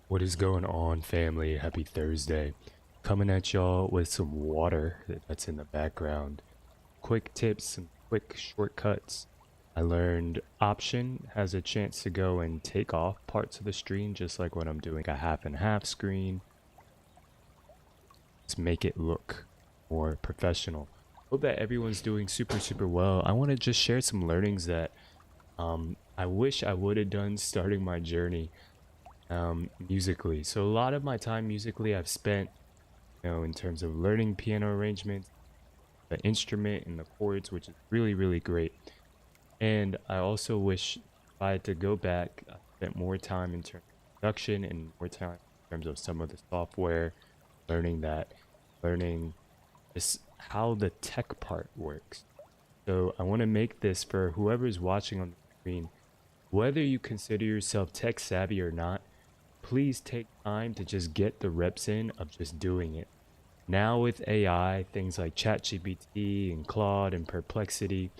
What is going on, family? Happy Thursday. Coming at y'all with some water that's in the background. Quick tips, some quick shortcuts. I learned Option has a chance to go and take off parts of the screen, just like when I'm doing a half and half screen. Just make it look more professional. Hope that everyone's doing super well. I want to just share some learnings that I wish I would have done starting my journey musically. So a lot of my time musically I've spent, in terms of learning piano arrangements, the instrument and the chords, which is really great. And I also wish if I had to go back, I spent more time in terms of production and more time in terms of some of the software, learning that, learning just how the tech part works. So I want to make this for whoever's watching on the screen, whether you consider yourself tech savvy or not, please take time to just get the reps in of just doing it. Now with AI, things like ChatGPT and Claude and Perplexity,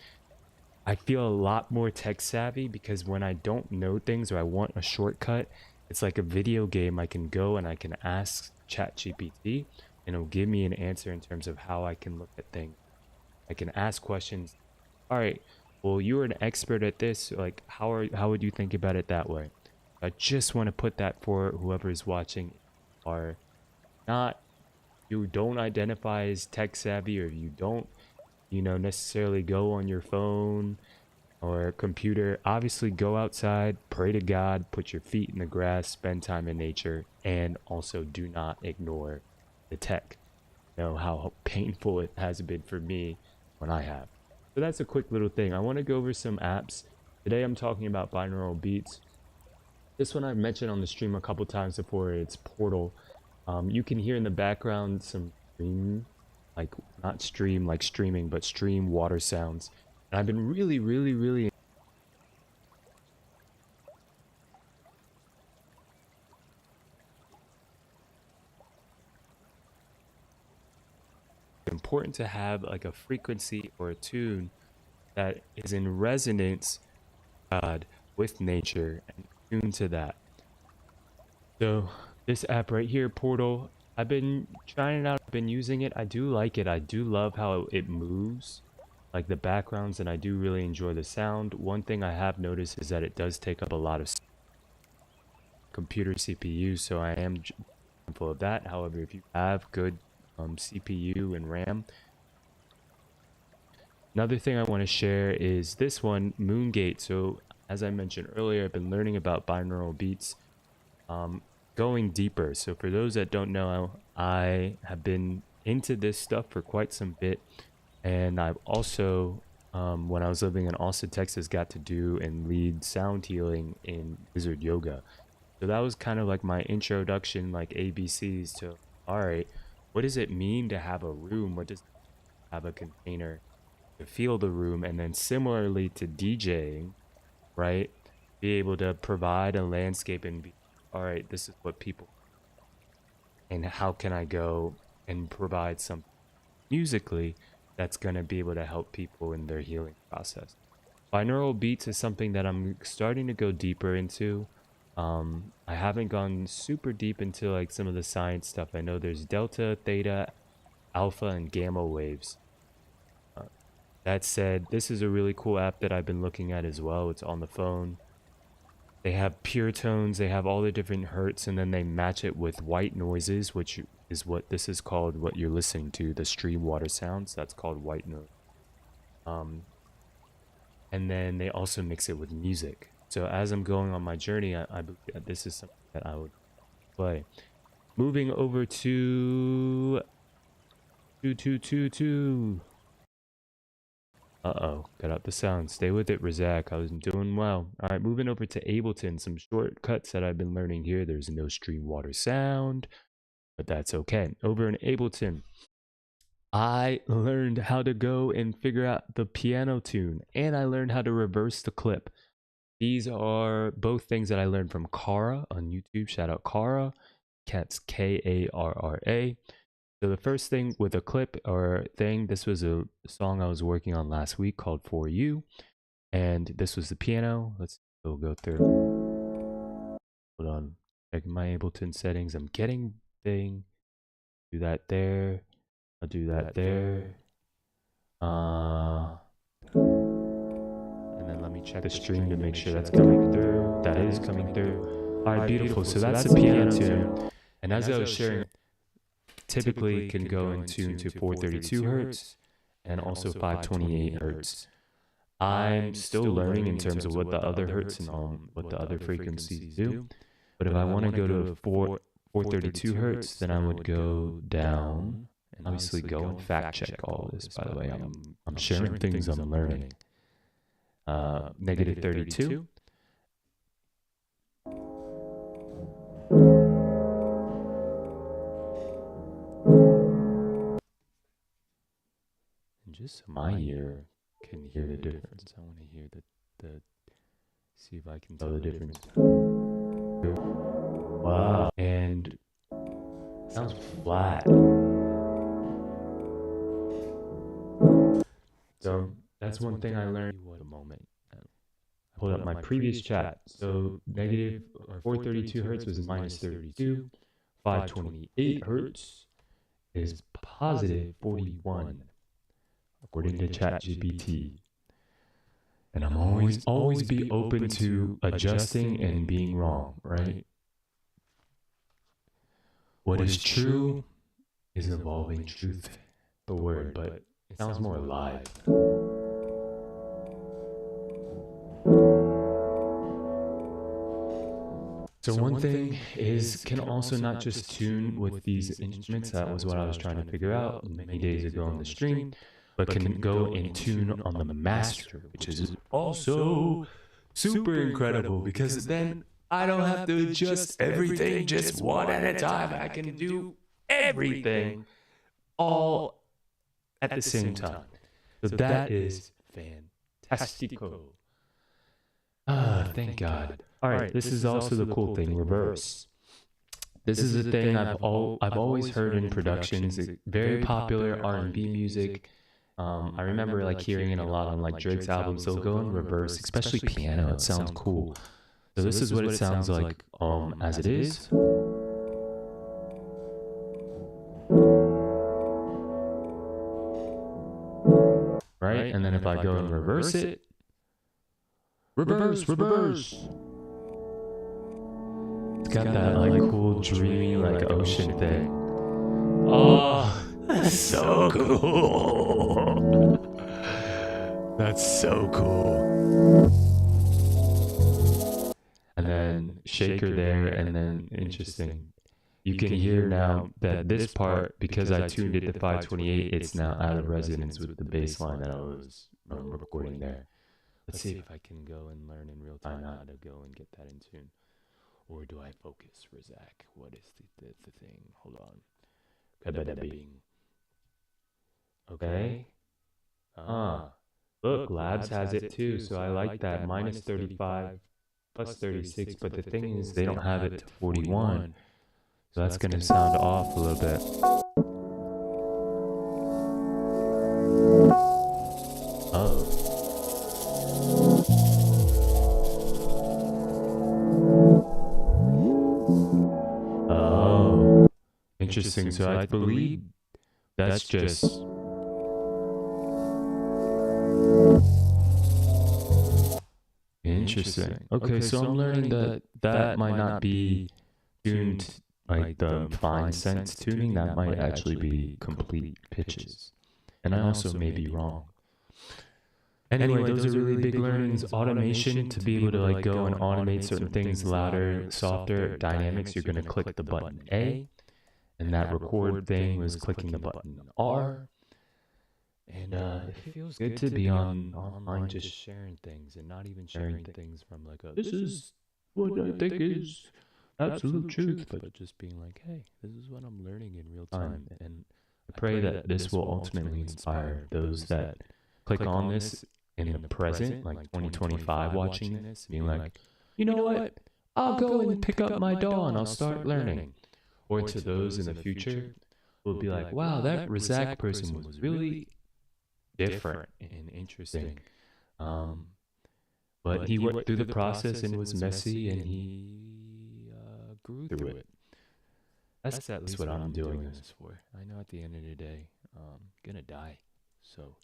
I feel a lot more tech savvy because when I don't know things or I want a shortcut, it's like a video game. I can go and I can ask ChatGPT and it'll give me an answer in terms of how I can look at things. I can ask questions. All right, well, you're an expert at this. Like, how would you think about it that way? I just want to put that for whoever is watching, are not, you don't identify as tech savvy, or you don't, necessarily go on your phone or computer. Obviously, go outside, pray to God, put your feet in the grass, spend time in nature, and also do not ignore the tech. Know how painful it has been for me when I have. So that's a quick little thing. I want to go over some apps. Today I'm talking about binaural beats. This one I've mentioned on the stream a couple times before. It's Portal. You can hear in the background some stream, like not stream like streaming, but stream water sounds. And I've been really important to have like a frequency or a tune that is in resonance, God, with nature and tune to that. So this app right here, Portal, I've been trying it out. I've been using it. I do like it. I do love how it moves, like the backgrounds, and I do really enjoy the sound. One thing I have noticed is that it does take up a lot of computer CPU, so I am mindful of that. However, if you have good CPU and RAM, another thing I want to share is this one, Moongate. So as I mentioned earlier, I've been learning about binaural beats, going deeper. So for those that don't know, I have been into this stuff for quite some bit, and I've also, when I was living in Austin, Texas, got to do and lead sound healing in Wizard Yoga. So that was kind of like my introduction, like ABCs to, all right, what does it mean to have a room? What does it have a container to feel the room? And then similarly to DJing, right? Be able to provide a landscape and be, all right, this is what people, and how can I go and provide something musically that's going to be able to help people in their healing process. Binaural beats is something that I'm starting to go deeper into. I haven't gone super deep into like some of the science stuff. I know there's delta, theta, alpha, and gamma waves. Uh, that said, this is a really cool app that I've been looking at as well. It's on the phone. They have pure tones, they have all the different hertz, and then they match it with white noises, which is what this is called, what you're listening to, the stream water sounds. That's called white noise. Um, and then they also mix it with music. So as I'm going on my journey, I believe that this is something that I would play. Moving over to two. Uh-oh, cut out the sound. Stay with it, Razak. I was doing well. All right, moving over to Ableton. Some shortcuts that I've been learning here. There's no stream water sound, but that's okay. Over in Ableton, I learned how to go and figure out the piano tune, and I learned how to reverse the clip. These are both things that I learned from Kara on YouTube. Shout out Kara. That's Karra. So the first thing with a clip or thing, this was a song I was working on last week called For You. And this was the piano. Let's go through. Hold on. Checking my Ableton settings. I'm getting thing. Do that there. I'll do that there. And then let me check the stream to make sure that's coming through. That is coming through. All right, beautiful. So that's a piano tune. And as I was sharing, typically can go in tune to 432 hertz and also 528 hertz. I'm still learning in terms of what the other hertz and what the other frequencies do. But if I want to go to 432 hertz, then I would go down. And obviously go and fact check all this, by the way. I'm sharing things I'm learning. Negative 32. And just so my ear can hear the difference. I want to hear the see if I can tell the difference. Wow. And it sounds flat. So that's one thing I learned at the moment. I pulled up my previous chat. So negative or 432 hertz was minus 32. 528 hertz is positive 41, according to ChatGPT. And I'm always be open to adjusting and being wrong, right? What is true is an evolving truth, the word, but it sounds more alive. So one thing is, can also not just tune with these instruments. That was what I was trying to figure out many days ago on the stream, but can go and tune on the master, which is also super incredible because then I don't have to adjust everything just one at a time. I can do everything all at the same time. So that is fantastico. Thank God. All right, this is also the cool thing, reverse. This is a thing I've always heard in productions, very popular R&B music. I remember like hearing it a lot on like Drake's albums. They'll go in reverse, especially piano. It sounds cool. So this is what it sounds like as it is. Right? And then if I go and reverse it, reverse. It's got that like cool, dreamy, like ocean thing. Oh, that's so cool. That's so cool. And then shaker there, and then interesting. You can hear now that this part, because I tuned it to 528, it's now out of resonance with the bass line that I was recording there. Let's see if I can go and learn in real time how to go and get that in tune. Or do I focus, Razak? What is the thing? Hold on. Okay. Look, Labs has it too, so I like that. Minus 35, plus 36, but the thing is, they don't have it to 41. So that's going to sound off a little bit. Oh. Interesting. So I believe that's just interesting. Okay, so I'm learning that might not be tuned like the fine sense tuning. That might actually be complete pitches. And I also may be wrong. Anyway, those are really big learnings. Automation, to be able to like go and automate certain things louder, softer, dynamics, you're going to click the button A. And that record thing was clicking the button R. And it feels good to be online just sharing things and not even sharing things from like this is what I think is absolute truth, but just being like, hey, this is what I'm learning in real time. And I pray that this will ultimately inspire those that click on this in the present, like 2025, watching this, being like, you know what? I'll go and pick up my DAW and I'll start learning. Or to those in the future, will be like, wow, that Razak person was really different and interesting. But he went through the process and was messy, and he grew through it. That's at least what I'm doing this for. I know at the end of the day, I'm gonna die, so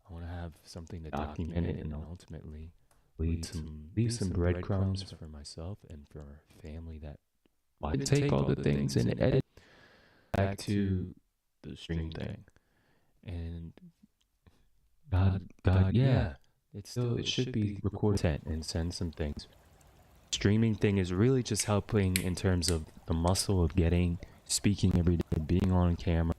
I want to have something to document it and ultimately leave some breadcrumbs for myself and for our family that I take all the things and edit back to the stream thing. And God, yeah, it should be recorded and send some things. Streaming thing is really just helping in terms of the muscle of speaking every day, being on camera,